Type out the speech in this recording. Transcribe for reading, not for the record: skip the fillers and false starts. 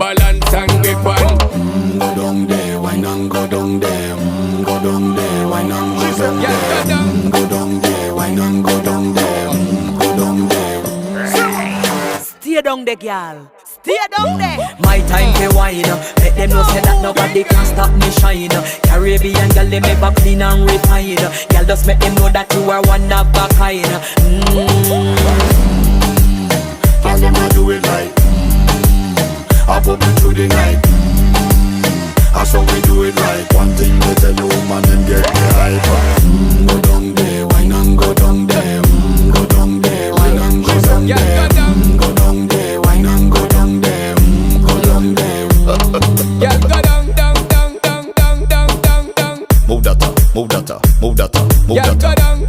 balance and grip on. Go down there, wine and go down there. Go down there, wine and go down there. Go down there, wine and go down there. Go down there. Stay down there, girl. Stay down there. My time to wine. Let them know say that nobody can stop me shine. Caribbean girl, they make up clean and refine. Girl, just make them know that you are one of a kind. Girl, them a do it right. I pop it through the night. That's how we do it right. One thing they tell you, woman, and get the hype. Go down there, wine and go down there. Go down there, wine and go down there. Go down there, wine and go down there. Go down there. Yeah, go down, down, down, down, down, down, down, down. Move that up, move that up, move that up, move Yeah, that go up. down,